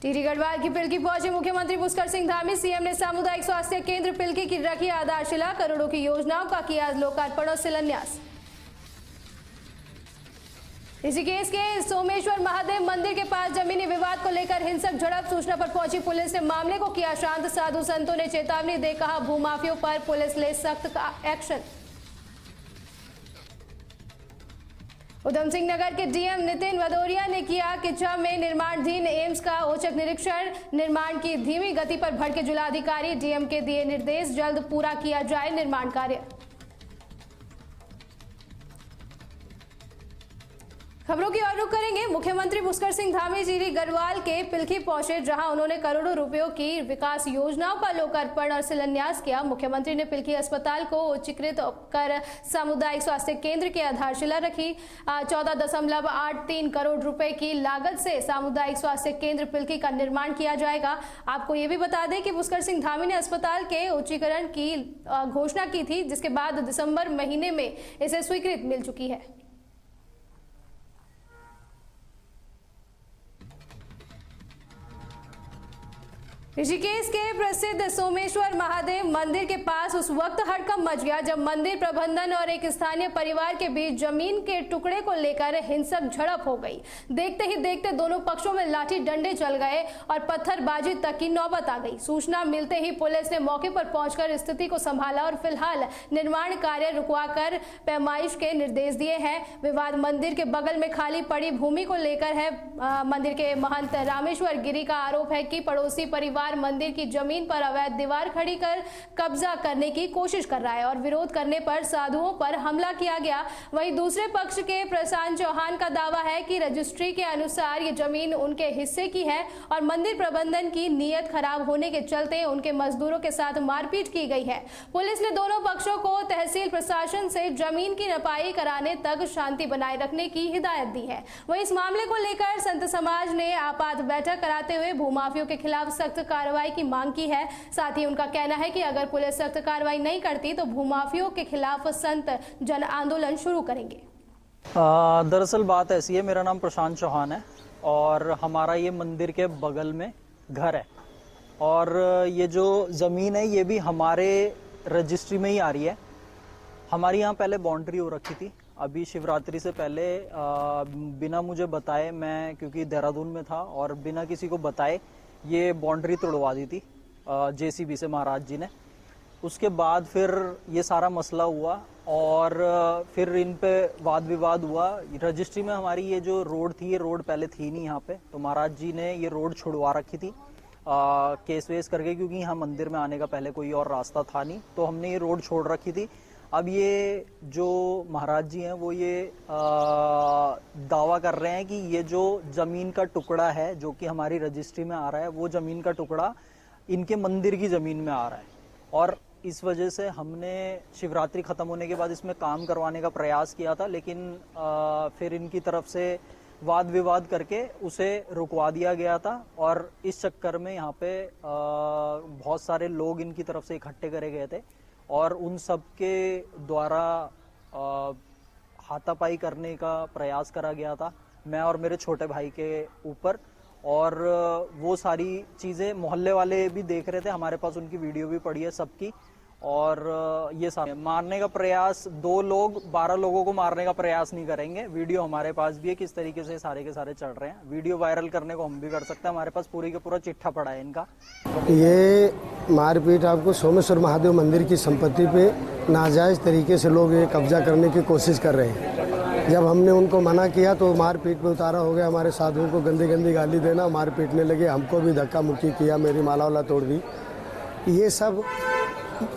टिहरी गढ़वाल की पिलकी पहुंचे मुख्यमंत्री पुष्कर सिंह धामी। सीएम ने सामुदायिक स्वास्थ्य केंद्र पिलकी की रखी आधारशिला, करोड़ों की योजनाओं का किया लोकार्पण और शिलान्यास। ऋषिकेश के सोमेश्वर महादेव मंदिर के पास जमीनी विवाद को लेकर हिंसक झड़प, सूचना पर पहुंची पुलिस ने मामले को किया शांत। साधु संतों ने चेतावनी दे कहा भूमाफियों पर पुलिस ले सख्त एक्शन। उधम सिंह नगर के डीएम नितिन भदौरिया ने किया किच्चा में निर्माणाधीन एम्स का औचक निरीक्षण। निर्माण की धीमी गति पर भड़के जिलाधिकारी, डीएम के दिए निर्देश, जल्द पूरा किया जाए निर्माण कार्य। खबरों की ओर रुख करेंगे। मुख्यमंत्री पुष्कर सिंह धामी टिहरी गढ़वाल के पिलखी पहुंचे, जहां उन्होंने करोड़ों रुपयों की विकास योजनाओं का लोकार्पण और शिलान्यास किया। मुख्यमंत्री ने पिलखी अस्पताल को उच्चीकृत कर सामुदायिक स्वास्थ्य केंद्र की आधारशिला रखी। 14.83 करोड़ रुपए की लागत से सामुदायिक स्वास्थ्य केंद्र पिलखी का निर्माण किया जाएगा। आपको ये भी बता दें कि पुष्कर सिंह धामी ने अस्पताल के उच्चीकरण की घोषणा की थी, जिसके बाद दिसंबर महीने में इसे स्वीकृति मिल चुकी है। ऋषिकेश के प्रसिद्ध सोमेश्वर महादेव मंदिर के पास उस वक्त हड़कंप मच गया जब मंदिर प्रबंधन और एक स्थानीय परिवार के बीच जमीन के टुकड़े को लेकर हिंसक झड़प हो गई। देखते ही देखते दोनों पक्षों में लाठी डंडे चल गए और पत्थरबाजी तक की नौबत आ गई। सूचना मिलते ही पुलिस ने मौके पर पहुंचकर स्थिति को संभाला और फिलहाल निर्माण कार्य रुकवाकर पैमाइश के निर्देश दिए हैं। विवाद मंदिर के बगल में खाली पड़ी भूमि को लेकर है। मंदिर के महंत रामेश्वर गिरी का आरोप है कि पड़ोसी परिवार मंदिर की जमीन पर अवैध दीवार खड़ी कर कब्जा करने की कोशिश कर रहा है और विरोध करने पर साधुओं पर हमला किया गया। वहीं दूसरे पक्ष के प्रशांत चौहान का दावा है कि रजिस्ट्री के अनुसार ये जमीन उनके हिस्से की है और मंदिर प्रबंधन की नीयत खराब होने के चलते उनके मजदूरों के साथ मारपीट की गई है। पुलिस ने दोनों पक्षों को तहसील प्रशासन से जमीन की नपाई कराने तक शांति बनाए रखने की हिदायत दी है। वहीं इस मामले को लेकर संत समाज ने आपात बैठक कराते हुए भूमाफियों के खिलाफ सख्त कार्रवाई की मांग की है। साथ ही उनका कहना है कि अगर पुलिस सख्त कार्रवाई नहीं करती तो भूमाफियों के खिलाफ संत जन आंदोलन शुरू करेंगे। दरअसल बात ऐसी है, मेरा नाम प्रशांत चौहान है और हमारा ये मंदिर के बगल में घर है और ये जो ज़मीन है ये भी हमारे रजिस्ट्री में ही आ रही है। हमारी यहाँ पहले बाउंड्री हो रखी थी। अभी शिवरात्रि से पहले बिना मुझे बताए, मैं क्योंकि देहरादून में था और बिना किसी को बताए ये बाउंड्री तोड़वा दी थी जेसीबी से महाराज जी ने। उसके बाद फिर ये सारा मसला हुआ और फिर इन पे वाद विवाद हुआ। रजिस्ट्री में हमारी ये जो रोड थी, ये रोड पहले थी नहीं यहाँ पे, तो महाराज जी ने ये रोड छुड़वा रखी थी केस वेस करके, क्योंकि यहाँ मंदिर में आने का पहले कोई और रास्ता था नहीं, तो हमने ये रोड छोड़ रखी थी। अब ये जो महाराज जी हैं वो ये दावा कर रहे हैं कि ये जो ज़मीन का टुकड़ा है जो कि हमारी रजिस्ट्री में आ रहा है, वो ज़मीन का टुकड़ा इनके मंदिर की ज़मीन में आ रहा है और इस वजह से हमने शिवरात्रि ख़त्म होने के बाद इसमें काम करवाने का प्रयास किया था, लेकिन फिर इनकी तरफ से वाद विवाद करके उसे रुकवा दिया गया था और इस चक्कर में यहाँ पे बहुत सारे लोग इनकी तरफ से इकट्ठे करे गए थे और उन सब के द्वारा हाथापाई करने का प्रयास करा गया था, मैं और मेरे छोटे भाई के ऊपर। और वो सारी चीज़ें मोहल्ले वाले भी देख रहे थे, हमारे पास उनकी वीडियो भी पड़ी है सबकी। और ये सारे मारने का प्रयास, 2 लोग 12 लोगों को मारने का प्रयास नहीं करेंगे। वीडियो हमारे पास भी है किस तरीके से सारे के सारे चल रहे हैं। वीडियो वायरल करने को हम भी कर सकते हैं, हमारे पास पूरी का पूरा चिट्ठा पड़ा है इनका। ये मारपीट आपको सोमेश्वर महादेव मंदिर की संपत्ति पे नाजायज़ तरीके से लोग ये कब्जा करने की कोशिश कर रहे हैं। जब हमने उनको मना किया तो मारपीट में उतारा हो गया। हमारे साधुओं को गंदी गंदी गाली देना, मार पीटने लगे, हमको भी धक्का मुक्की किया, मेरी माला वाला तोड़ दी। ये सब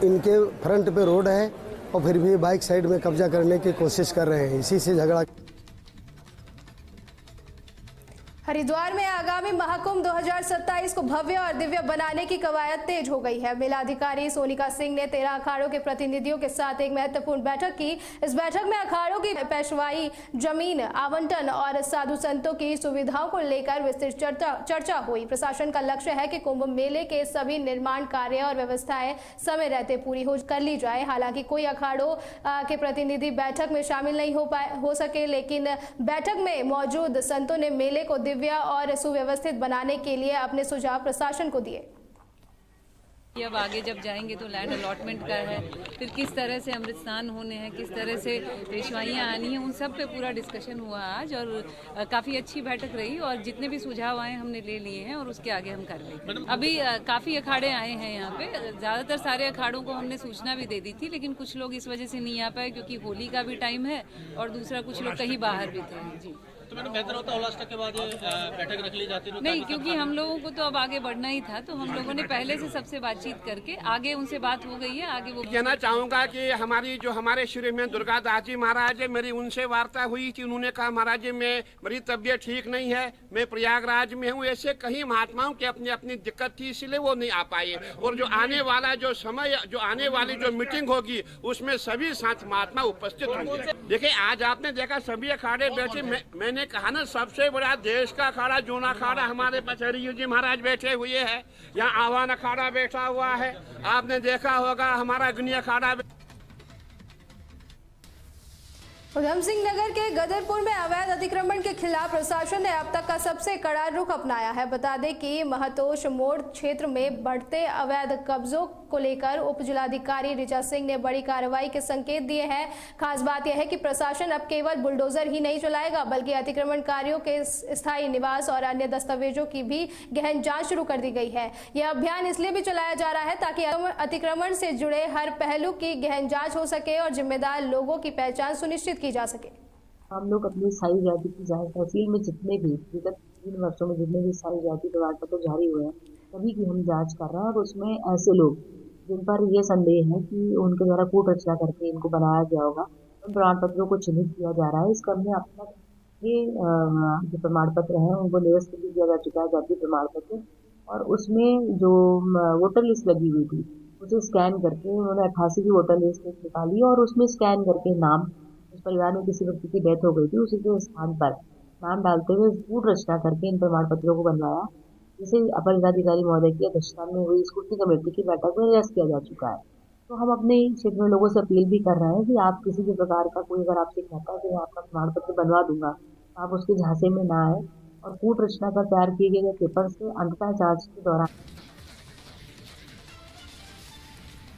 इनके फ्रंट पे रोड है और फिर भी बाइक साइड में कब्जा करने की कोशिश कर रहे हैं, इसी से झगड़ा। हरिद्वार में आगामी महाकुंभ 2027 को भव्य और दिव्य बनाने की कवायद तेज हो गई है। मेलाधिकारी सोनिका सिंह ने 13 अखाड़ों के प्रतिनिधियों के साथ एक महत्वपूर्ण बैठक की। इस बैठक में अखाड़ों की पेशवाई, जमीन आवंटन और साधु संतों की सुविधाओं को लेकर विस्तृत चर्चा हुई। प्रशासन का लक्ष्य है कि कुंभ मेले के सभी निर्माण कार्य और व्यवस्थाएं समय रहते पूरी कर ली जाए। हालांकि कोई अखाड़ों के प्रतिनिधि बैठक में शामिल नहीं हो सके, लेकिन बैठक में मौजूद संतों ने मेले को दिव्य भव्य और सुव्यवस्थित बनाने के लिए अपने सुझाव प्रशासन को दिए। अब आगे जब जाएंगे तो लैंड अलॉटमेंट का है, फिर किस तरह से अमृत स्नान होने हैं, किस तरह से पेशवाइयाँ आनी हैं, उन सब पे पूरा डिस्कशन हुआ आज और काफ़ी अच्छी बैठक रही और जितने भी सुझाव आए हमने ले लिए हैं और उसके आगे हम कर लेंगे। अभी काफ़ी अखाड़े आए हैं यहाँ पे, ज़्यादातर सारे अखाड़ों को हमने सूचना भी दे दी थी, लेकिन कुछ लोग इस वजह से नहीं आ पाए क्योंकि होली का भी टाइम है और दूसरा कुछ लोग कहीं बाहर भी थे। जी तो मैंने बेहतर होता उल्लास के बाद ये बैठक रख ली जाती है। नहीं, क्योंकि हम लोगों को तो अब आगे बढ़ना ही था, तो हम लोगों ने पहले से सबसे बातचीत करके आगे उनसे बात हो गई है। आगे वो कहना चाहूँगा कि हमारे श्री में दुर्गा दास जी महाराज है, मेरी उनसे वार्ता हुई थी। उन्होंने कहा महाराज जी मेरी तबीयत ठीक नहीं है, मैं प्रयागराज में हूँ। ऐसे कई महात्माओं की अपनी अपनी दिक्कत थी, इसलिए वो नहीं आ पाए। और जो आने वाला जो समय, जो आने वाली जो मीटिंग होगी उसमें सभी संत महात्मा उपस्थित होंगे। देखिए आज आपने देखा सभी अखाड़े बैठे, मैंने कहा ना सबसे बड़ा देश का अखाड़ा जूना अखाड़ा हमारे पचहरी जी महाराज बैठे हुए हैं। यहाँ आह्वान अखाड़ा बैठा हुआ है, आपने देखा होगा हमारा अग्नि अखाड़ा। उधम सिंह नगर के गदरपुर में अवैध अतिक्रमण के खिलाफ प्रशासन ने अब तक का सबसे कड़ा रुख अपनाया है। बता दें कि महतोष मोड़ क्षेत्र में बढ़ते अवैध कब्जों को लेकर उप जिलाधिकारी ऋचा सिंह ने बड़ी कार्रवाई के संकेत दिए हैं। खास बात यह है कि प्रशासन अब केवल बुलडोजर ही नहीं चलाएगा, बल्कि अतिक्रमणकारियों के स्थायी निवास और अन्य दस्तावेजों की भी गहन जांच शुरू कर दी गई है। यह अभियान इसलिए भी चलाया जा रहा है ताकि अतिक्रमण से जुड़े हर पहलू की गहन जांच हो सके और जिम्मेदार लोगों की पहचान सुनिश्चित की जा सके। हम लोग अपनी स्थायी जाति की जांच तहसील में जितने भी विगत 3 वर्षों में जितने भी स्थायी जाति प्रमाण पत्र जारी हुए हैं सभी की हम जांच कर रहे हैं। और उसमें ऐसे लोग जिन पर ये संदेह है कि उनके द्वारा कूट रचना करके इनको बनाया गया होगा, उन प्रमाण पत्रों को चिन्हित किया जा रहा है। इस क्रम में अब तक ये जो प्रमाण पत्र हैं उनको निरस्त भी किया जा चुका है, जाति प्रमाण पत्र। और उसमें जो वोटर लिस्ट लगी हुई थी उसे स्कैन करके उन्होंने 88 की वोटर लिस्ट निकाली और उसमें स्कैन करके नाम, उस परिवार में किसी व्यक्ति की डेथ हो गई थी उसी के स्थान पर नाम डालते हुए कूट रचना करके इन प्रमाण पत्रों को बनवाया, जिसे अपर जिलाधिकारी महोदय की अध्यक्षता में हुई स्क्रूटनी कमेटी की बैठक में निरस्त किया जा चुका है। तो हम अपने क्षेत्र में लोगों से अपील भी कर रहे हैं कि आप किसी भी प्रकार का कोई अगर आपसे कहता है कि मैं आपका प्रमाण पत्र बनवा दूंगा, आप उसके झांसे में ना आए और कूट रचना कर तैयार किए गए पेपर से अंततः जांच के दौरान।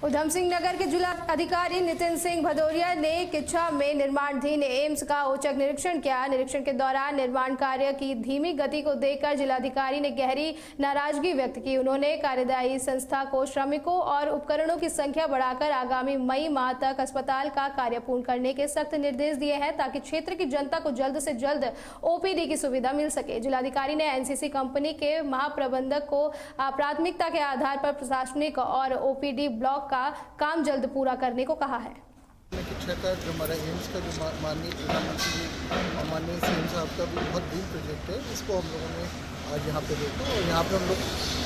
उधम सिंह नगर के जिला अधिकारी नितिन सिंह भदौरिया ने किच्छा में निर्माणाधीन एम्स का औचक निरीक्षण किया। निरीक्षण के दौरान निर्माण कार्य की धीमी गति को देखकर जिलाधिकारी ने गहरी नाराजगी व्यक्त की। उन्होंने कार्यदायी संस्था को श्रमिकों और उपकरणों की संख्या बढ़ाकर आगामी मई माह तक अस्पताल का कार्य पूर्ण करने के सख्त निर्देश दिए हैं ताकि क्षेत्र की जनता को जल्द से जल्द ओपीडी की सुविधा मिल सके। जिलाधिकारी ने एनसीसी कंपनी के महाप्रबंधक को प्राथमिकता के आधार पर प्रशासनिक और ओपीडी ब्लॉक का काम जल्द पूरा करने को कहा है। जो हमारा एम्स का जो माननीय प्रधानमंत्री जी माननीय सीएम साहब का भी बहुत ड्रीम प्रोजेक्ट है, इसको हम लोगों ने आज यहाँ पे देखा और यहाँ पे हम लोग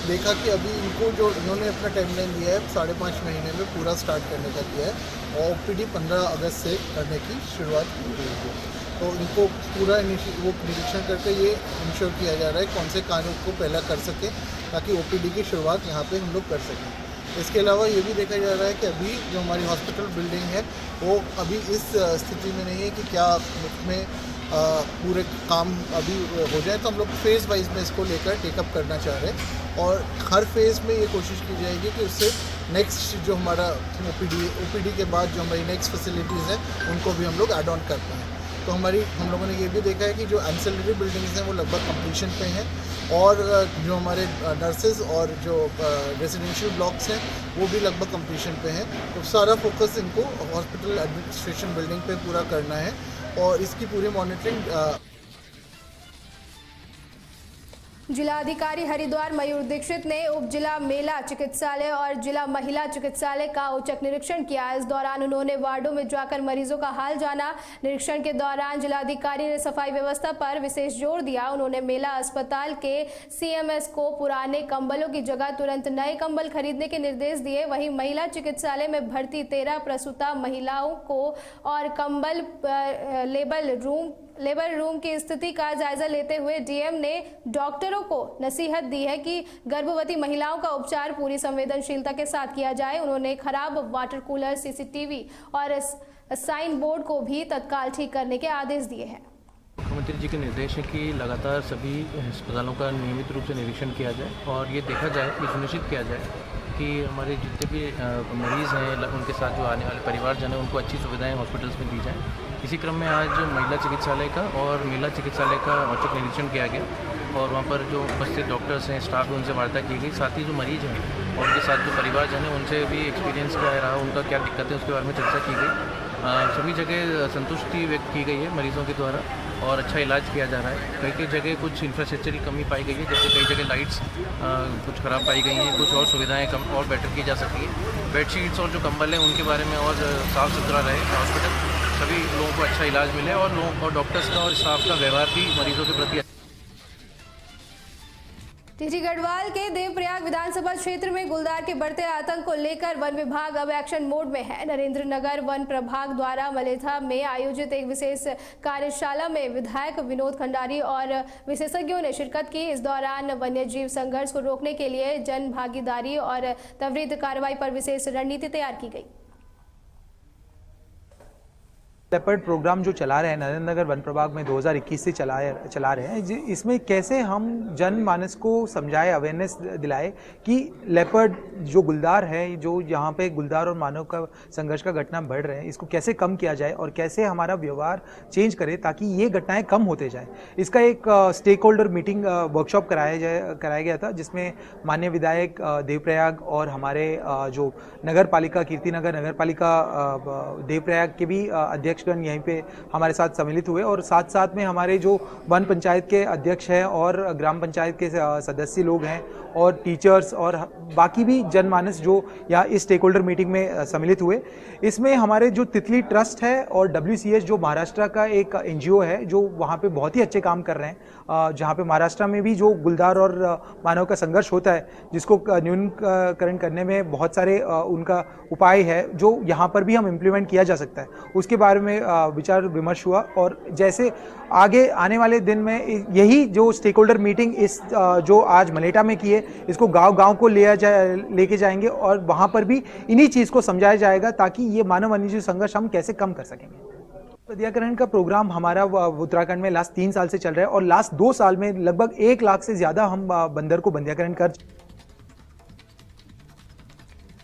देखा कि अभी इनको जो इन्होंने अपना टाइमलाइन दिया है 5.5 महीने में पूरा स्टार्ट करने का दिया है और ओपीडी 15 अगस्त से करने की शुरुआत की गई है। तो इनको पूरा वो निरीक्षण करके ये इंश्योर किया जा रहा है कौन से कार्यों को पहला कर सके ताकि ओपीडी की शुरुआत यहाँ पे हम लोग कर सकें। इसके अलावा ये भी देखा जा रहा है कि अभी जो हमारी हॉस्पिटल बिल्डिंग है वो अभी इस स्थिति में नहीं है कि क्या में पूरे काम अभी हो जाए, तो हम लोग फेज़ वाइज में इसको लेकर टेकअप करना चाह रहे हैं और हर फेज़ में ये कोशिश की जाएगी कि उससे नेक्स्ट जो हमारा ओपीडी के बाद जो हमारी नेक्स्ट फैसिलिटीज़ हैं उनको भी हम लोग ऐड ऑन कर पाएँ। तो हम लोगों ने ये भी देखा है कि जो एंसेलरी बिल्डिंग्स हैं वो लगभग कंप्लीशन पे हैं और जो हमारे नर्सेज और जो रेजिडेंशियल ब्लॉक्स हैं वो भी लगभग कंप्लीशन पे हैं। तो सारा फोकस इनको हॉस्पिटल एडमिनिस्ट्रेशन बिल्डिंग पे पूरा करना है और इसकी पूरी मॉनिटरिंग। जिलाधिकारी हरिद्वार मयूर दीक्षित ने उप जिला महिला चिकित्सालय और जिला महिला चिकित्सालय का औचक निरीक्षण किया। इस दौरान उन्होंने वार्डों में जाकर मरीजों का हाल जाना। निरीक्षण के दौरान जिलाधिकारी ने सफाई व्यवस्था पर विशेष जोर दिया। उन्होंने महिला अस्पताल के सीएमएस को पुराने कंबलों की जगह तुरंत नए कंबल खरीदने के निर्देश दिए। वहीं महिला चिकित्सालय में भर्ती 13 प्रसूता महिलाओं को और कंबल लेबर रूम की स्थिति का जायजा लेते हुए डीएम ने डॉक्टरों को नसीहत दी है कि गर्भवती महिलाओं का उपचार पूरी संवेदनशीलता के साथ किया जाए। उन्होंने खराब वाटर कूलर, सीसीटीवी और साइन बोर्ड को भी तत्काल ठीक करने के आदेश दिए हैं। मुख्यमंत्री जी के निर्देश हैं कि लगातार सभी अस्पतालों का नियमित रूप से निरीक्षण किया जाए और ये देखा जाए, ये सुनिश्चित किया जाए कि हमारे जितने भी मरीज़ हैं उनके साथ जो आने वाले परिवारजन हैं उनको अच्छी सुविधाएं हॉस्पिटल्स में दी जाएँ। इसी क्रम में आज महिला चिकित्सालय का और महिला चिकित्सालय का औचक निरीक्षण किया गया और वहाँ पर जो उपस्थित डॉक्टर्स हैं, स्टाफ है, उनसे वार्ता की गई। साथ ही जो मरीज़ हैं और उनके साथ जो परिवारजन हैं उनसे भी एक्सपीरियंस क्या रहा, उनका क्या दिक्कत है उसके बारे में चर्चा की गई। सभी जगह संतुष्टि व्यक्त की गई है मरीजों के द्वारा और अच्छा इलाज किया जा रहा है। कई कई जगह कुछ इंफ्रास्ट्रक्चर की कमी पाई गई है, जैसे कई जगह लाइट्स कुछ ख़राब पाई गई हैं, कुछ और सुविधाएं कम और बेटर की जा सकती है। बेडशीट्स और जो कंबल हैं उनके बारे में और साफ़ सुथरा रहे हॉस्पिटल, सभी लोगों को अच्छा इलाज मिले और लोगों और डॉक्टर्स का और स्टाफ का व्यवहार भी मरीजों के प्रति। टीटी गढ़वाल के देवप्रयाग विधानसभा क्षेत्र में गुलदार के बढ़ते आतंक को लेकर वन विभाग अब एक्शन मोड में है। नरेंद्र नगर वन प्रभाग द्वारा मलेथा में आयोजित एक विशेष कार्यशाला में विधायक विनोद खंडारी और विशेषज्ञों ने शिरकत की। इस दौरान वन्य जीव संघर्ष को रोकने के लिए जन भागीदारी और त्वरित कार्रवाई पर विशेष रणनीति तैयार की गई। लेपर्ड प्रोग्राम जो चला रहे हैं नरेंद्र नगर वन प्रभाग में 2021 से चला रहे हैं, इसमें कैसे हम जनमानस को समझाए, अवेयरनेस दिलाए कि लेपर्ड जो गुलदार है, जो यहाँ पे गुलदार और मानव का संघर्ष का घटना बढ़ रहे हैं, इसको कैसे कम किया जाए और कैसे हमारा व्यवहार चेंज करे ताकि ये घटनाएं कम होते जाए। इसका एक स्टेक होल्डर मीटिंग वर्कशॉप कराया गया था, जिसमें माननीय विधायक देवप्रयाग और हमारे जो नगर पालिका कीर्तिनगर नगर पालिका देवप्रयाग के भी अध्यक्ष यहीं पे हमारे साथ सम्मिलित हुए और साथ साथ में हमारे जो वन पंचायत के अध्यक्ष हैं और ग्राम पंचायत के सदस्य लोग हैं और टीचर्स और बाकी भी जनमानस जो यहाँ इस स्टेक होल्डर मीटिंग में सम्मिलित हुए। इसमें हमारे जो तितली ट्रस्ट है और WCS जो महाराष्ट्र का एक NGO है जो वहाँ पे बहुत ही अच्छे काम कर रहे हैं, जहाँ पे महाराष्ट्र में भी जो गुलदार और मानव का संघर्ष होता है जिसको न्यूनीकरण करने में बहुत सारे उनका उपाय है जो यहाँ पर भी हम इम्प्लीमेंट किया जा सकता है, उसके बारे में विचार विमर्श हुआ। और जैसे आगे आने वाले दिन में यही जो स्टेक होल्डर मीटिंग इस जो आज मलेटा में की है, इसको गांव-गांव को लेके जाएंगे और वहां पर भी इन्हीं चीज़ को समझाया जाएगा ताकि ये मानव वन्यजीव संघर्ष हम कैसे कम कर सकेंगे। बंदियाकरण का प्रोग्राम हमारा उत्तराखंड में लास्ट 3 साल से चल रहा है और लास्ट 2 साल में लगभग 1 लाख से ज़्यादा हम बंदर को बंदियाकरण कर।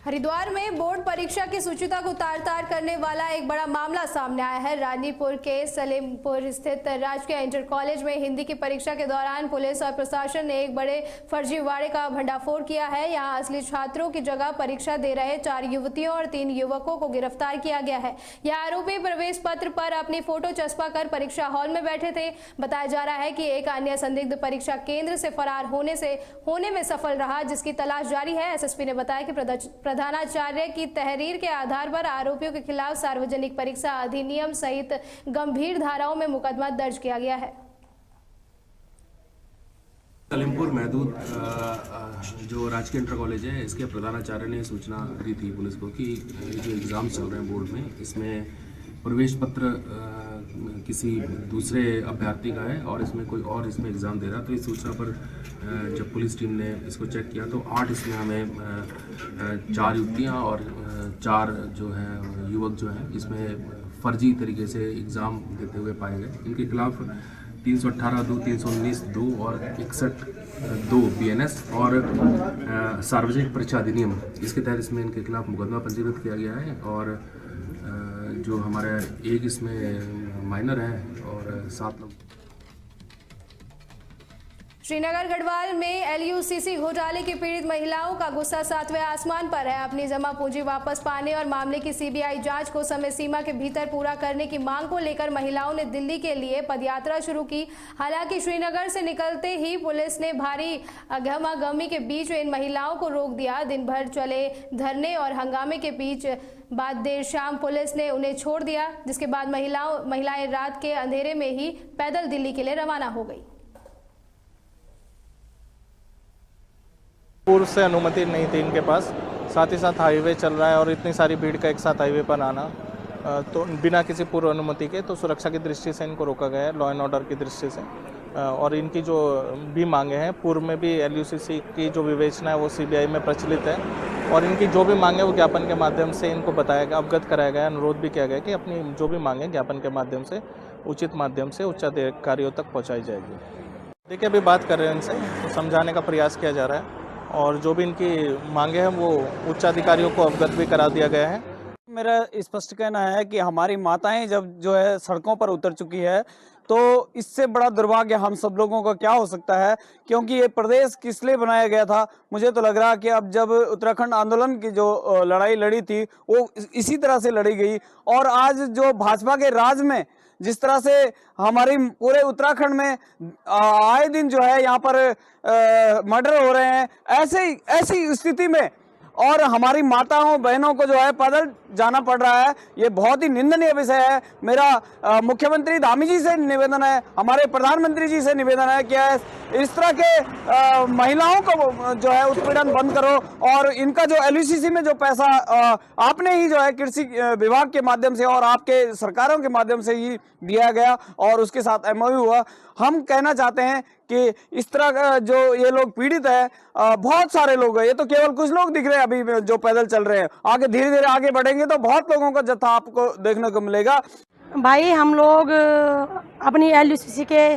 हरिद्वार में बोर्ड परीक्षा की शुचिता को तार-तार करने वाला एक बड़ा मामला सामने आया है। रानीपुर के सलेमपुर स्थित राजकीय इंटर कॉलेज में हिंदी की परीक्षा के दौरान पुलिस और प्रशासन ने एक बड़े फर्जीवाड़े का भंडाफोड़ किया है। यहां असली छात्रों की जगह परीक्षा दे रहे 4 युवतियों और 3 युवकों को गिरफ्तार किया गया है। यह आरोपी प्रवेश पत्र पर अपनी फोटो चस्पा कर परीक्षा हॉल में बैठे थे। बताया जा रहा है कि एक अन्य संदिग्ध परीक्षा केंद्र से फरार होने में सफल रहा, जिसकी तलाश जारी है। एसएसपी ने बताया कि प्रधानाचार्य की तहरीर के आधार पर आरोपियों के खिलाफ सार्वजनिक परीक्षा अधिनियम सहित गंभीर धाराओं में मुकदमा दर्ज किया गया है। सलेमपुर महदूद जो राजकीय इंटर कॉलेज है, इसके प्रधानाचार्य ने सूचना दी थी पुलिस को कि जो एग्ज़ाम चल रहे हैं बोर्ड में, इसमें प्रवेश पत्र किसी दूसरे अभ्यर्थी का है और इसमें कोई और इसमें एग्ज़ाम दे रहा। तो इस सूचना पर जब पुलिस टीम ने इसको चेक किया तो 8 इसमें हमें 4 युवतियाँ और 4 जो है युवक जो हैं इसमें फर्जी तरीके से एग्ज़ाम देते हुए पाए गए। इनके खिलाफ 318(2), 319(2) और 61(2) BNS और सार्वजनिक परीक्षा अधिनियम, इसके तहत इसमें इनके खिलाफ मुकदमा पंजीकृत किया गया है। और जो हमारे एक इसमें माइनर है और 7 लोग। श्रीनगर गढ़वाल में LUCC घोटाले की पीड़ित महिलाओं का गुस्सा 7वें आसमान पर है। अपनी जमा पूंजी वापस पाने और मामले की CBI जांच को समय सीमा के भीतर पूरा करने की मांग को लेकर महिलाओं ने दिल्ली के लिए पदयात्रा शुरू की। हालांकि श्रीनगर से निकलते ही पुलिस ने भारी गहमागहमी के बीच इन महिलाओं को रोक दिया। दिन भर चले धरने और हंगामे के बीच बाद देर शाम पुलिस ने उन्हें छोड़ दिया, जिसके बाद महिलाएं रात के अंधेरे में ही पैदल दिल्ली के लिए रवाना हो गई। पूर्व से अनुमति नहीं थी इनके पास, साथ ही साथ हाईवे चल रहा है और इतनी सारी भीड़ का एक साथ हाईवे पर आना, तो बिना किसी पूर्व अनुमति के, तो सुरक्षा की दृष्टि से इनको रोका गया है, लॉ एंड ऑर्डर की दृष्टि से। और इनकी जो भी मांगे हैं, पूर्व में भी LUCC की जो विवेचना है वो CBI में प्रचलित है और इनकी जो भी मांगे वो ज्ञापन के माध्यम से इनको बताया गया, अवगत कराया गया, अनुरोध भी किया गया कि अपनी जो भी मांगे ज्ञापन के माध्यम से उचित माध्यम से उच्च अधिकारियों तक पहुंचाई जाएगी। देखिए, अभी बात कर रहे हैं इनसे, तो समझाने का प्रयास किया जा रहा है और जो भी इनकी मांगे हैं वो उच्च अधिकारियों को अवगत भी करा दिया गया है। मेरा स्पष्ट कहना है कि हमारी माताएं जब जो है सड़कों पर उतर चुकी है, तो इससे बड़ा दुर्भाग्य हम सब लोगों का क्या हो सकता है, क्योंकि ये प्रदेश किस लिए बनाया गया था। मुझे तो लग रहा है कि अब जब उत्तराखंड आंदोलन की जो लड़ाई लड़ी थी वो इसी तरह से लड़ी गई, और आज जो भाजपा के राज में जिस तरह से हमारी पूरे उत्तराखंड में आए दिन जो है यहाँ पर मर्डर हो रहे हैं, ऐसी स्थिति में और हमारी माताओं बहनों को जो है पैदल जाना पड़ रहा है, ये बहुत ही निंदनीय विषय है। मेरा मुख्यमंत्री धामी जी से निवेदन है, हमारे प्रधानमंत्री जी से निवेदन है कि इस तरह के महिलाओं को जो है उत्पीड़न बंद करो, और इनका जो LUCC में जो पैसा आपने ही जो है कृषि विभाग के माध्यम से और आपके सरकारों के माध्यम से ही दिया गया और उसके साथ MOU हुआ। हम कहना चाहते हैं कि इस तरह का जो ये लोग पीड़ित है, बहुत सारे लोग हैं, ये तो केवल कुछ लोग दिख रहे हैं अभी जो पैदल चल रहे हैं, आगे धीरे धीरे आगे बढ़ेंगे तो बहुत लोगों का जत्था आपको देखने को मिलेगा। भाई, हम लोग अपनी LUCC के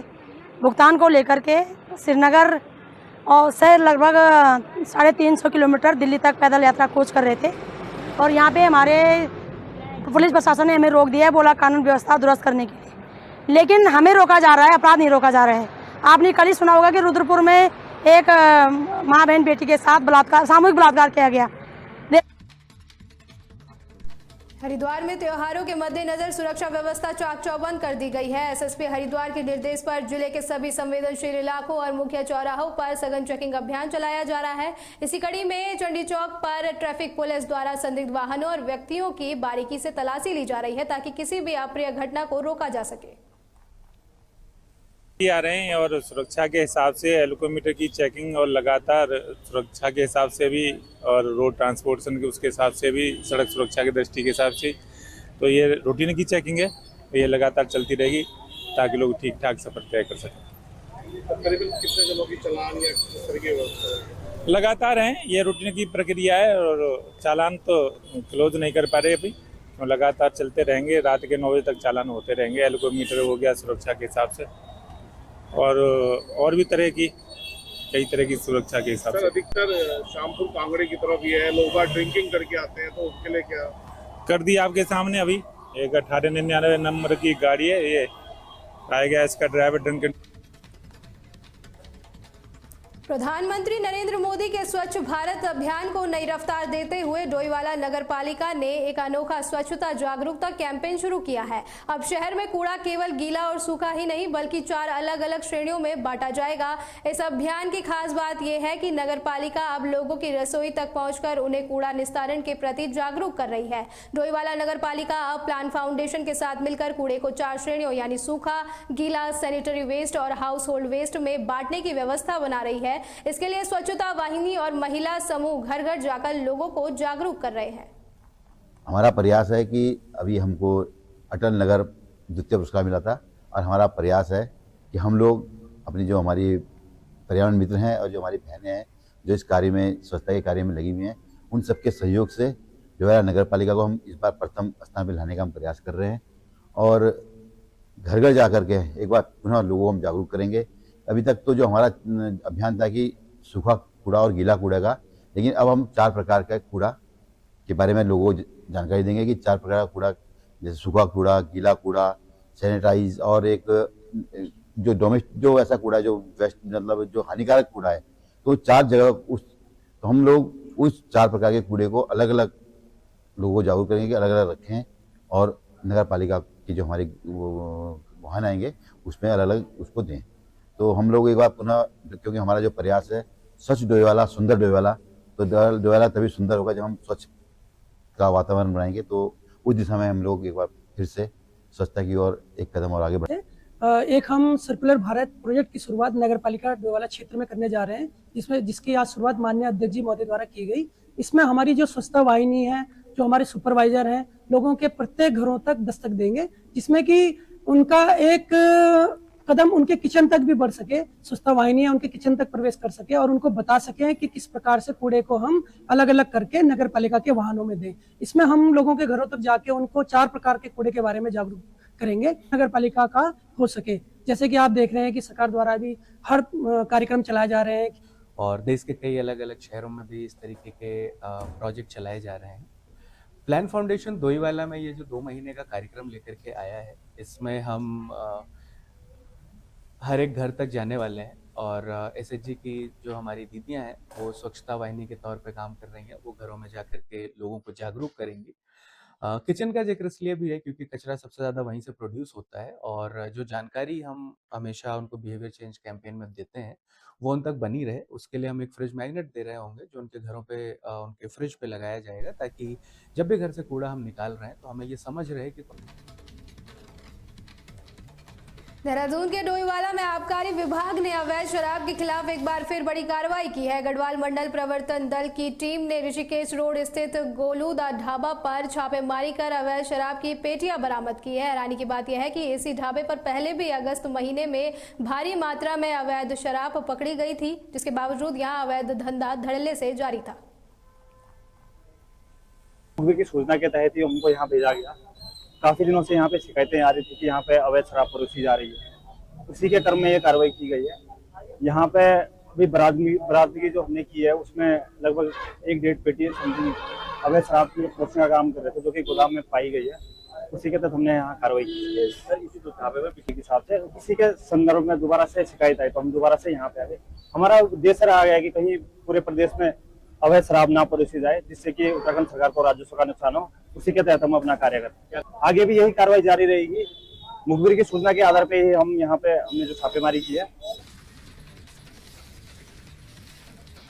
भुगतान को लेकर के श्रीनगर और से लगभग 350 किलोमीटर दिल्ली तक पैदल यात्रा कूच कर रहे थे, और यहाँ पे हमारे पुलिस प्रशासन ने हमें रोक दिया है, बोला कानून व्यवस्था दुरुस्त करने के लिए, लेकिन हमें रोका जा रहा है, अपराध नहीं रोका जा रहा है। आपने कल ही सुना होगा कि रुद्रपुर में एक माँ बहन बेटी के साथ सामूहिक बलात्कार किया गया। हरिद्वार में त्योहारों के मद्देनजर सुरक्षा व्यवस्था चाक चौबंद कर दी गई है। SSP हरिद्वार के निर्देश पर जिले के सभी संवेदनशील इलाकों और मुख्य चौराहों पर सघन चेकिंग अभियान चलाया जा रहा है। इसी कड़ी में चंडी चौक पर ट्रैफिक पुलिस द्वारा संदिग्ध वाहनों और व्यक्तियों की बारीकी से तलाशी ली जा रही है, ताकि किसी भी अप्रिय घटना को रोका जा सके। आ रहे हैं और सुरक्षा के हिसाब से एलोकोमीटर की चेकिंग और लगातार सुरक्षा के हिसाब से भी और रोड ट्रांसपोर्टेशन के उसके हिसाब से भी सड़क सुरक्षा की दृष्टि के हिसाब से तो ये रूटीन की चेकिंग है, ये लगातार चलती रहेगी ताकि लोग ठीक ठाक सफर तय कर सकें। करीबन कितने जनों की चालान या किस तरह की लगातार हैं, ये रूटीन की प्रक्रिया है और चालान तो क्लोज नहीं कर पा रहे अभी, तो लगातार चलते रहेंगे। रात के 9 बजे तक चालान होते रहेंगे। एलोकोमीटर हो गया सुरक्षा के हिसाब से और भी कई तरह की सुरक्षा के हिसाब से। अधिकतर शामपुर कांगड़े की तरफ ये है, लोग ड्रिंकिंग करके आते हैं, तो उसके लिए क्या कर दिया आपके सामने। अभी एक 1899 नंबर की गाड़ी है, ये आएगा, इसका ड्राइवर ड्रिंकिंग। प्रधानमंत्री नरेंद्र मोदी के स्वच्छ भारत अभियान को नई रफ्तार देते हुए डोईवाला नगर पालिका ने एक अनोखा स्वच्छता जागरूकता कैंपेन शुरू किया है। अब शहर में कूड़ा केवल गीला और सूखा ही नहीं बल्कि 4 अलग अलग श्रेणियों में बांटा जाएगा। इस अभियान की खास बात यह है कि नगर पालिका अब लोगों की रसोई तक पहुंचकर उन्हें कूड़ा निस्तारण के प्रति जागरूक कर रही है। डोईवाला नगर पालिका अब प्लान फाउंडेशन के साथ मिलकर कूड़े को 4 श्रेणियों यानी सूखा, गीला, सैनिटरी वेस्ट और हाउस होल्ड वेस्ट में बांटने की व्यवस्था बना रही है। इसके लिए स्वच्छता वाहिनी और महिला समूह घर घर जाकर लोगों को जागरूक कर रहे हैं। हमारा प्रयास है कि अभी हमको अटल नगर द्वितीय पुरस्कार मिला था, और हमारा प्रयास है कि हम लोग अपनी जो हमारी पर्यावरण मित्र हैं और जो हमारी बहनें हैं जो इस कार्य में स्वच्छता के कार्य में लगी हुई हैं, उन सबके सहयोग से डोईवाला नगर पालिका को हम इस बार प्रथम स्थान पर लाने का हम प्रयास कर रहे हैं, और घर घर जा कर के एक बार पुनः लोगों को हम जागरूक करेंगे। अभी तक तो जो हमारा अभियान था कि सूखा कूड़ा और गीला कूड़ा का, लेकिन अब हम 4 प्रकार का कूड़ा के बारे में लोगों को जानकारी देंगे कि 4 प्रकार का कूड़ा, जैसे सूखा कूड़ा, गीला कूड़ा, सैनिटाइज और एक जो डोमेस्टिक जो ऐसा कूड़ा जो वेस्ट मतलब जो हानिकारक कूड़ा है, तो 4 जगह तो हम लोग उस 4 प्रकार के कूड़े को अलग अलग लोगों को जागरूक करेंगे कि अलग अलग रखें, और नगर पालिका की जो हमारे वाहन आएंगे उसमें अलग अलग उसको दें। तो हम लोग एक बार पुनः, क्योंकि हमारा जो प्रयास है स्वच्छ डोईवाला सुंदर डोईवाला, तो डोईवाला तभी सुंदर होगा जब हम स्वच्छ का वातावरण बनाएंगे, तो उस दिशा में हम लोग एक बार फिर से स्वच्छता की ओर एक कदम और आगे बढ़े। एक हम सर्कुलर भारत प्रोजेक्ट की शुरुआत नगर पालिका डोईवाला क्षेत्र में करने जा रहे हैं, जिसकी आज शुरुआत माननीय अध्यक्ष जी महोदय द्वारा की गई। इसमें हमारी जो स्वच्छता वाहिनी है, जो हमारे सुपरवाइजर हैं, लोगों के प्रत्येक घरों तक दस्तक देंगे, जिसमें कि उनका एक कदम उनके किचन तक भी बढ़ सके, स्वच्छता वाहिनी उनके किचन तक प्रवेश कर सके और उनको बता सके कि किस प्रकार से कूड़े को हम अलग अलग करके नगर पालिका के वाहनों में दें। इसमें हम लोगों के घरों तक जाके उनको 4 प्रकार के कूड़े के बारे में जागरूक करेंगे नगर पालिका का हो सके। जैसे कि आप देख रहे हैं कि सरकार द्वारा भी हर कार्यक्रम चलाए जा रहे हैं और देश के कई अलग अलग शहरों में भी इस तरीके के प्रोजेक्ट चलाए जा रहे हैं। प्लान फाउंडेशन दोईवाला में ये जो 2 महीने का कार्यक्रम लेकर के आया है, इसमें हम हर एक घर तक जाने वाले हैं और एसएचजी की जो हमारी दीदियां हैं वो स्वच्छता वाहिनी के तौर पे काम कर रही हैं। वो घरों में जा कर के लोगों को जागरूक करेंगी। किचन का जिक्र इसलिए भी है क्योंकि कचरा सबसे ज़्यादा वहीं से प्रोड्यूस होता है और जो जानकारी हम हमेशा उनको बिहेवियर चेंज कैंपेन में देते हैं वो उन तक बनी रहे, उसके लिए हम एक फ्रिज मैग्नेट दे रहे होंगे जो उनके घरों पे उनके फ्रिज पे लगाया जाएगा, ताकि जब भी घर से कूड़ा हम निकाल रहे हैं तो हमें ये समझ रहे कि देहरादून के डोईवाला में आबकारी विभाग ने अवैध शराब के खिलाफ एक बार फिर बड़ी कार्रवाई की है। गढ़वाल मंडल प्रवर्तन दल की टीम ने ऋषिकेश रोड स्थित गोलूदा ढाबा पर छापेमारी कर अवैध शराब की पेटियां बरामद की है। हैरानी की बात यह है कि इसी ढाबे पर पहले भी अगस्त महीने में भारी मात्रा में अवैध शराब पकड़ी गई थी, जिसके बावजूद यहाँ अवैध धंधा धड़ल्ले से जारी था। की सूचना के तहत ही हमको यहाँ भेजा गया। काफी दिनों से यहाँ पे शिकायतें आ रही थी कि यहाँ पे अवैध शराब परोसी जा रही है। उसी के क्रम में ये कार्रवाई की गई है। यहाँ पे भी बरामदगी जो हमने की है उसमें लगभग 1-1.5 पेटी समथिंग अवैध शराब की परोसने का काम कर रहे थे, जो कि गोदाम में पाई गई है। उसी के तहत हमने यहाँ कार्रवाई की है। सर इसी ढाबे में पिछले के हिसाब से इसी के संदर्भ में दोबारा से शिकायत आई तो हम दोबारा से यहाँ पे आ गए। हमारा उद्देश्य रहा गया कि कहीं पूरे प्रदेश में अवैध शराब ना परोसी जाए, जिससे कि उत्तराखंड सरकार को राजस्व का नुकसान हो। उसी के तहत हम अपना कार्य करते हैं। आगे भी यही कार्रवाई जारी रहेगी। मुखबिर की सूचना के आधार पे ही हम यहाँ पे हमने जो छापेमारी की है।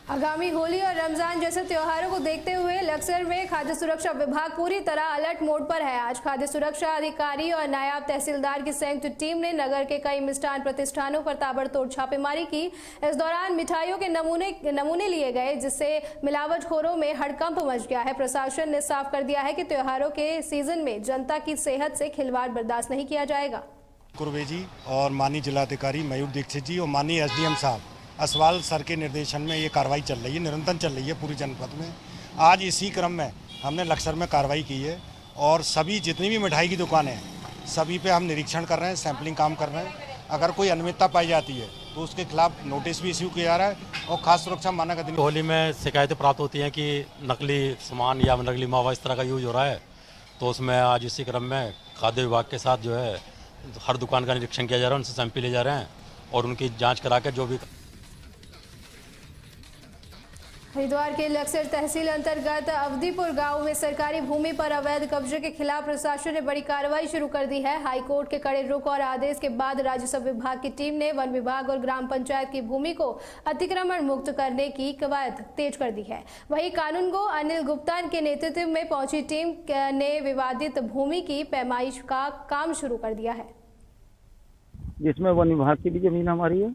आगामी होली और रमजान जैसे त्योहारों को देखते हुए लक्सर में खाद्य सुरक्षा विभाग पूरी तरह अलर्ट मोड पर है। आज खाद्य सुरक्षा अधिकारी और नायब तहसीलदार की संयुक्त टीम ने नगर के कई मिष्ठान प्रतिष्ठानों पर ताबड़तोड़ छापेमारी की। इस दौरान मिठाइयों के नमूने लिए गए, जिससे मिलावटखोरों में हड़कंप मच गया है। प्रशासन ने साफ कर दिया है कि त्योहारों के सीजन में जनता की सेहत से खिलवाड़ बर्दाश्त नहीं किया जाएगा। कुरवे जी और माननीय जिलाधिकारी मयूर दीक्षित जी और माननीय एसडीएम साहब असवाल सर के निर्देशन में ये कार्रवाई चल रही है, निरंतर चल रही है पूरी जनपद में। आज इसी क्रम में हमने लक्सर में कार्रवाई की है और सभी जितनी भी मिठाई की दुकानें हैं सभी पे हम निरीक्षण कर रहे हैं, सैंपलिंग काम कर रहे हैं। अगर कोई अनियमितता पाई जाती है तो उसके खिलाफ नोटिस भी इश्यू किया जा रहा है और खास सुरक्षा मानक अधिनियम। होली में शिकायतें प्राप्त होती हैं कि नकली सामान या नकली मावा इस तरह का यूज हो रहा है, तो उसमें आज इसी क्रम में खाद्य विभाग के साथ जो है हर दुकान का निरीक्षण किया जा रहा है, उनसे सैंपल ले जा रहे हैं और उनकी जाँच करा के जो भी। हरिद्वार के लक्सर तहसील अंतर्गत अवधीपुर गांव में सरकारी भूमि पर अवैध कब्जे के खिलाफ प्रशासन ने बड़ी कार्रवाई शुरू कर दी है। हाईकोर्ट के कड़े रुख और आदेश के बाद राजस्व विभाग की टीम ने वन विभाग और ग्राम पंचायत की भूमि को अतिक्रमण मुक्त करने की कवायद तेज कर दी है। वहीं कानूनगो अनिल गुप्ता के नेतृत्व में पहुंची टीम ने विवादित भूमि की पैमाइश का काम शुरू कर दिया है, जिसमें वन विभाग की भी जमीन हमारी है।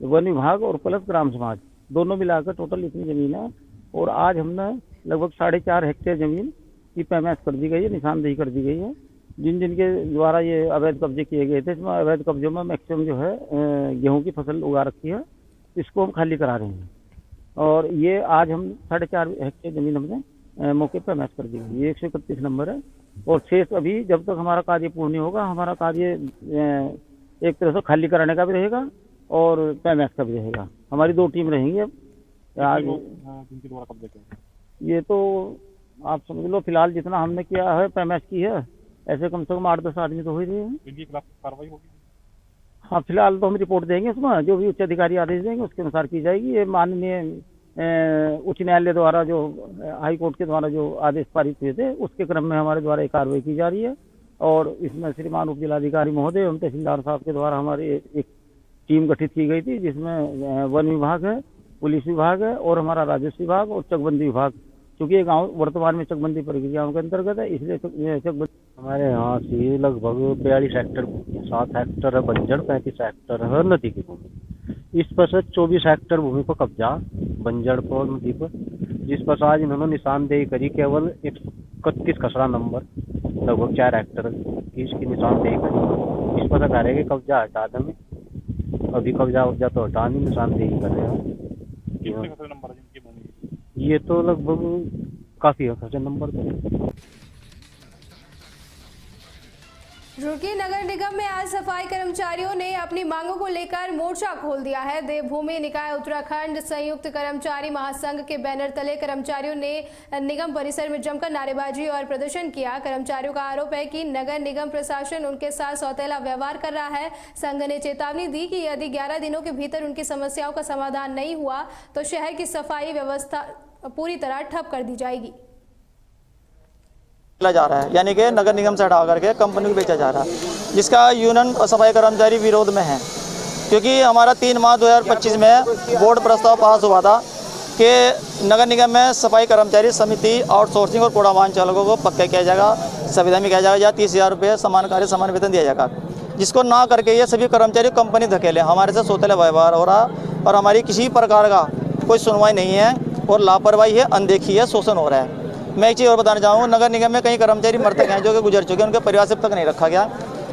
वन विभाग और प्लस ग्राम समाज दोनों मिलाकर टोटल इतनी जमीन है और आज हमने लगभग 4.5 हेक्टेयर जमीन की पैमाइश कर दी गई है, निशानदेही कर दी गई है। जिनके द्वारा ये अवैध कब्जे किए गए थे, इसमें अवैध कब्जों में मैक्सिमम जो है गेहूं की फसल उगा रखी है, इसको हम खाली करा रहे हैं और ये आज हम 4.5 हेक्टेयर जमीन हमने मौके पर मैच कर दी गई। ये 131 नंबर है और शेष अभी जब तक हमारा कार्य पूर्ण नहीं होगा, हमारा कार्य एक तरह से खाली कराने का भी रहेगा और पैमाइश का भी रहेगा। हमारी 2 टीम रहेंगी। अब आज ये तो आप समझ लो फिलहाल जितना हमने किया है पैमाइश की है, ऐसे कम से कम 8-10 आदमी तो हो ही रहे हैं। इनके खिलाफ कार्रवाई होगी? हाँ, फिलहाल तो हम रिपोर्ट देंगे, उसमें जो भी उच्च अधिकारी आदेश देंगे उसके अनुसार की जाएगी। ये माननीय उच्च न्यायालय द्वारा जो हाई कोर्ट के द्वारा जो आदेश पारित हुए थे उसके क्रम में हमारे द्वारा एक कार्रवाई की जा रही है और इसमें श्रीमान उप जिलाधिकारी महोदय एवं तहसीलदार साहब के द्वारा हमारी एक टीम गठित की गई थी, जिसमें वन विभाग है, पुलिस विभाग है और हमारा राजस्व विभाग और चकबंदी विभाग। क्योंकि ये गांव वर्तमान में चकबंदी प्रक्रियाओं के अंतर्गत है, इसलिए चकबंदी हमारे यहाँ से लगभग 42 हेक्टर 7 हेक्टर है बंजर, 35 हेक्टर है नदी की भूमि। इस पर से 24 हेक्टर भूमि पर कब्जा बंजर पर नदी पर, जिस पर आज इन्होंने निशानदेही करी केवल 131 खसरा नंबर लगभग 4 हेक्टर की इसकी निशानदेही करी। इस पर कह रहे कि कब्जा हटा दें, अभी कब्जा उब्जा तो हटा नहीं, निशानदेही कर रहे हैं। ये तो लगभग काफी है खर्चा नंबर। रुड़की नगर निगम में आज सफाई कर्मचारियों ने अपनी मांगों को लेकर मोर्चा खोल दिया है। देवभूमि निकाय उत्तराखंड संयुक्त कर्मचारी महासंघ के बैनर तले कर्मचारियों ने निगम परिसर में जमकर नारेबाजी और प्रदर्शन किया। कर्मचारियों का आरोप है कि नगर निगम प्रशासन उनके साथ सौतेला व्यवहार कर रहा है। संघ ने चेतावनी दी कि यदि 11 दिनों के भीतर उनकी समस्याओं का समाधान नहीं हुआ तो शहर की सफाई व्यवस्था पूरी तरह ठप कर दी जाएगी। जा रहा है, यानी कि नगर निगम से हटा करके कंपनी को बेचा जा रहा है, जिसका यूनियन और सफाई कर्मचारी विरोध में है। क्योंकि हमारा 3 मार्च 2025 में बोर्ड प्रस्ताव पास हुआ था कि नगर निगम में सफाई कर्मचारी समिति आउटसोर्सिंग और कूड़ा वाहन चालकों को पक्का किया जाएगा, संविदा में किया जाएगा या 30,000 रुपये समान कार्य समान वेतन दिया जाएगा, जिसको ना करके ये सभी कर्मचारी कंपनी धकेले। हमारे से सौतेला व्यवहार हो रहा और हमारी किसी प्रकार का कोई सुनवाई नहीं है और लापरवाही है, अनदेखी है, शोषण हो रहा है। मैं एक चीज़ और बताना चाहूँगा, नगर निगम में कई कर्मचारी मृतक हैं जो कि गुजर चुके हैं, उनके परिवार से अब तक नहीं रखा गया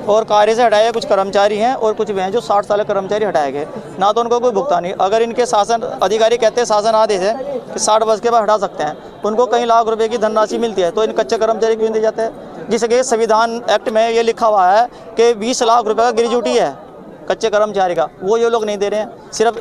और कार्य से हटाए कुछ कर्मचारी हैं और कुछ वे हैं जो 60 साल के कर्मचारी हटाए गए, ना तो उनको कोई भुगतान नहीं। अगर इनके शासन अधिकारी कहते हैं शासन आदेश है कि 60 वर्ष के बाद हटा सकते हैं, उनको कई लाख रुपए की धनराशि मिलती है, तो इन कच्चे कर्मचारी क्यों दिए जाते हैं? जिसके संविधान एक्ट में ये लिखा हुआ है कि 20 लाख रुपये का ग्रेजुटी है कच्चे कर्मचारी का, वो ये लोग नहीं दे रहे हैं। सिर्फ